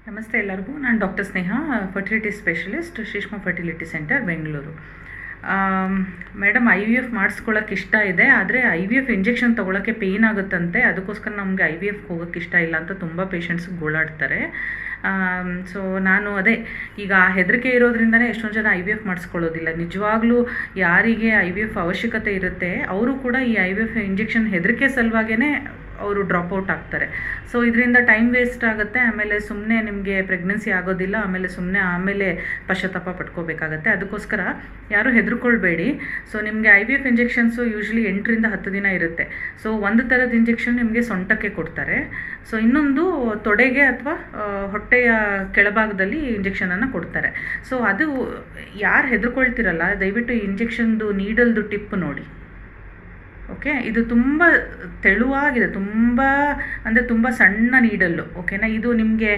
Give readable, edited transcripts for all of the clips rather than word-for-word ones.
ನಮಸ್ತೆ ಎಲ್ಲರಿಗೂ. ನಾನು doctor Sneha, fertility specialist, Shrishma fertility centre, Bengaluru. Madam, IVF ಮಾಡಿಸ್ಕೊಳ್ಳೋಕೆ ಇಷ್ಟ ಇದೆ, ಆದರೆ IVF ಇಂಜೆಕ್ಷನ್ ತೊಗೊಳಕ್ಕೆ ಪೇಯ್ನ್ ಆಗುತ್ತಂತೆ, ಅದಕ್ಕೋಸ್ಕರ ನಮಗೆ IVF ಹೋಗೋಕ್ಕೆ ಇಷ್ಟ ಇಲ್ಲ ಅಂತ ತುಂಬ ಪೇಷಂಟ್ಸ್ ಗೋಳಾಡ್ತಾರೆ. ಸೊ ನಾನು ಅದೇ ಈಗ ಹೆದರಿಕೆ ಇರೋದ್ರಿಂದನೇ ಎಷ್ಟೊಂದು ಜನ IVF ಮಾಡಿಸ್ಕೊಳ್ಳೋದಿಲ್ಲ. ನಿಜವಾಗ್ಲೂ ಯಾರಿಗೆ IVF ಅವಶ್ಯಕತೆ ಇರುತ್ತೆ ಅವರು ಕೂಡ ಈ IVF ಇಂಜೆಕ್ಷನ್ ಹೆದರಿಕೆ ಸಲುವಾಗೇ ಅವರು ಡ್ರಾಪ್ಔಟ್ ಆಗ್ತಾರೆ. ಸೊ ಇದರಿಂದ ಟೈಮ್ ವೇಸ್ಟ್ ಆಗುತ್ತೆ, ಆಮೇಲೆ ಸುಮ್ಮನೆ ನಿಮಗೆ ಪ್ರೆಗ್ನೆನ್ಸಿ ಆಗೋದಿಲ್ಲ, ಆಮೇಲೆ ಪಶ್ಚಾತ್ತಾಪ ಪಡ್ಕೋಬೇಕಾಗತ್ತೆ. ಅದಕ್ಕೋಸ್ಕರ ಯಾರೂ ಹೆದರ್ಕೊಳ್ಬೇಡಿ. ಸೊ ನಿಮಗೆ IVF ಇಂಜೆಕ್ಷನ್ಸು ಯೂಶ್ವಲಿ 8ರಿಂದ 10 ದಿನ ಇರುತ್ತೆ. ಸೊ ಒಂದು ಥರದ ಇಂಜೆಕ್ಷನ್ ನಿಮಗೆ ಸೊಂಟಕ್ಕೆ ಕೊಡ್ತಾರೆ, ಸೊ ಇನ್ನೊಂದು ತೊಡೆಗೆ ಅಥವಾ ಹೊಟ್ಟೆಯ ಕೆಳಭಾಗದಲ್ಲಿ ಇಂಜೆಕ್ಷನನ್ನು ಕೊಡ್ತಾರೆ. ಸೊ ಅದು ಯಾರು ಹೆದರ್ಕೊಳ್ತಿರಲ್ಲ, ದಯವಿಟ್ಟು ಈ ಇಂಜೆಕ್ಷನ್ದು ನೀಡಲ್ದು ಟಿಪ್ ನೋಡಿ. ಓಕೆ, ಇದು ತುಂಬ ತೆಳುವಾಗಿದೆ, ತುಂಬ ಸಣ್ಣ ನೀಡಲ್ಲು. ಓಕೆನಾ, ಇದು ನಿಮಗೆ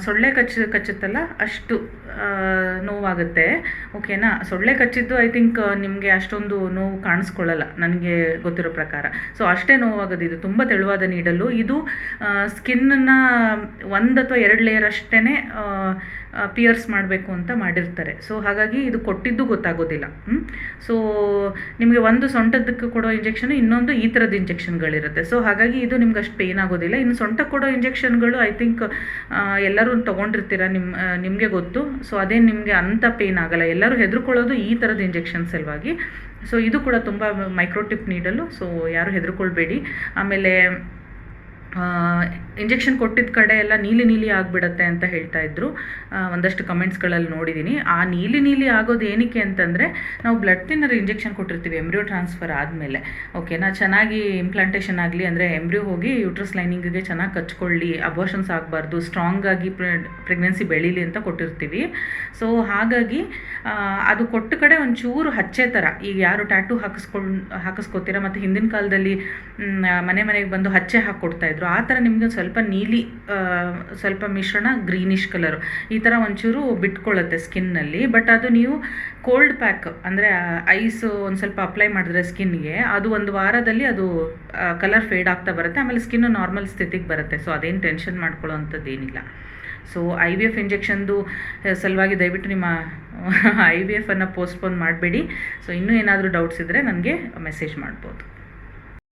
ಸೊಳ್ಳೆ ಕಚ್ಚುತ್ತಲ್ಲ ಅಷ್ಟು ನೋವಾಗುತ್ತೆ. ಓಕೆನಾ, ಸೊಳ್ಳೆ ಕಚ್ಚಿದ್ದು ಐ ಥಿಂಕ್ ನಿಮಗೆ ಅಷ್ಟೊಂದು ನೋವು ಕಾಣಿಸ್ಕೊಳ್ಳಲ್ಲ ನನಗೆ ಗೊತ್ತಿರೋ ಪ್ರಕಾರ. ಸೊ ಅಷ್ಟೇ ನೋವಾಗೋದು. ಇದು ತುಂಬ ತೆಳುವಾದ ನೀಡಲ್ಲು. ಇದು ಸ್ಕಿನ್ನನ್ನು 1 ಅಥವಾ 2 ಲೇಯರ್ ಅಷ್ಟೇ ಪಿಯರ್ಸ್ ಮಾಡಬೇಕು ಅಂತ ಮಾಡಿರ್ತಾರೆ. ಸೊ ಹಾಗಾಗಿ ಇದು ಕೊಟ್ಟಿದ್ದು ಗೊತ್ತಾಗೋದಿಲ್ಲ. ಸೊ ನಿಮಗೆ ಒಂದು ಸೊಂಟದಕ್ಕೆ ಕೊಡೋ ಇಂಜೆಕ್ಷನ್, ಇನ್ನೊಂದು ಈ ಥರದ ಇಂಜೆಕ್ಷನ್ಗಳಿರುತ್ತೆ. ಸೊ ಹಾಗಾಗಿ ಇದು ನಿಮ್ಗೆ ಅಷ್ಟು ಪೇಯ್ನ್ ಆಗೋದಿಲ್ಲ. ಇನ್ನು ಸೊಂಟಕ್ಕೆ ಕೊಡೋ ಇಂಜೆಕ್ಷನ್ಗಳು ಐ ಥಿಂಕ್ ಎಲ್ಲರೂ ತೊಗೊಂಡಿರ್ತೀರ, ನಿಮಗೆ ಗೊತ್ತು. ಸೊ ಅದೇನು ನಿಮಗೆ ಅಂಥ ಪೇಯ್ನ್ ಆಗಲ್ಲ. ಎಲ್ಲರೂ ಹೆದರ್ಕೊಳ್ಳೋದು ಈ ಥರದ ಇಂಜೆಕ್ಷನ್ ಸಲುವಾಗಿ. ಸೊ ಇದು ಕೂಡ ತುಂಬ ಮೈಕ್ರೋಟಿಪ್ ನೀಡಲು. ಸೊ ಯಾರು ಹೆದರ್ಕೊಳ್ಬೇಡಿ. ಆಮೇಲೆ ಇಂಜೆಕ್ಷನ್ ಕೊಟ್ಟಿದ್ದ ಕಡೆ ಎಲ್ಲ ನೀಲಿ ಆಗಿಬಿಡತ್ತೆ ಅಂತ ಹೇಳ್ತಾ ಇದ್ರು. ಒಂದಷ್ಟು ಕಮೆಂಟ್ಸ್ಗಳಲ್ಲಿ ನೋಡಿದ್ದೀನಿ. ಆ ನೀಲಿ ಆಗೋದು ಏನಕ್ಕೆ ಅಂತಂದರೆ, ನಾವು ಬ್ಲಡ್ ಥಿನ್ನರ್ ಇಂಜೆಕ್ಷನ್ ಕೊಟ್ಟಿರ್ತೀವಿ ಎಂಬ್ರಿಯೋ ಟ್ರಾನ್ಸ್ಫರ್ ಆದಮೇಲೆ. ಓಕೆನಾ, ಚೆನ್ನಾಗಿ ಇಂಪ್ಲಾಂಟೇಷನ್ ಆಗಲಿ ಅಂದರೆ ಎಂಬ್ರಿಯೋ ಹೋಗಿ ಯೂಟ್ರಸ್ ಲೈನಿಂಗಿಗೆ ಚೆನ್ನಾಗಿ ಕಚ್ಕೊಳ್ಳಿ, ಅಬೋಷನ್ಸ್ ಆಗಬಾರ್ದು, ಸ್ಟ್ರಾಂಗಾಗಿ ಪ್ರೆಗ್ನೆನ್ಸಿ ಬೆಳೀಲಿ ಅಂತ ಕೊಟ್ಟಿರ್ತೀವಿ. ಸೊ ಹಾಗಾಗಿ ಅದು ಕೊಟ್ಟ ಕಡೆ ಒಂಚೂರು ಹಚ್ಚೆ ಥರ, ಈಗ ಯಾರು ಟ್ಯಾಟೂ ಹಾಕಿಸ್ಕೊತೀರ ಮತ್ತು ಹಿಂದಿನ ಕಾಲದಲ್ಲಿ ಮನೆಗೆ ಬಂದು ಹಚ್ಚೆ ಹಾಕ್ಕೊಡ್ತಾಯಿದ್ರು, ಆ ಥರ ನಿಮಗೆ ಸ್ವಲ್ಪ ಮಿಶ್ರಣ ಗ್ರೀನಿಶ್ ಕಲರು ಈ ಥರ ಒಂಚೂರು ಬಿಟ್ಕೊಳ್ಳುತ್ತೆ ಸ್ಕಿನ್ನಲ್ಲಿ. ಬಟ್ ಅದು ನೀವು ಕೋಲ್ಡ್ ಪ್ಯಾಕ್ ಅಂದರೆ ಐಸ್ ಒಂದು ಸ್ವಲ್ಪ ಅಪ್ಲೈ ಮಾಡಿದ್ರೆ ಸ್ಕಿನ್ಗೆ, ಅದು 1 ವಾರದಲ್ಲಿ ಅದು ಕಲರ್ ಫೇಡ್ ಆಗ್ತಾ ಬರುತ್ತೆ, ಆಮೇಲೆ ಸ್ಕಿನ್ನು ನಾರ್ಮಲ್ ಸ್ಥಿತಿಗೆ ಬರುತ್ತೆ. ಸೊ ಅದೇನು ಟೆನ್ಷನ್ ಮಾಡ್ಕೊಳ್ಳೋ ಅಂಥದ್ದೇನಿಲ್ಲ. ಸೊ IVF ಇಂಜೆಕ್ಷನ್ದು ಸಲುವಾಗಿ ದಯವಿಟ್ಟು ನಿಮ್ಮ IVF ಅನ್ನು ಪೋಸ್ಟ್ಪೋನ್ ಮಾಡಬೇಡಿ. ಸೊ ಇನ್ನೂ ಏನಾದರೂ ಡೌಟ್ಸ್ ಇದ್ದರೆ ನನಗೆ ಮೆಸೇಜ್ ಮಾಡ್ಬೋದು.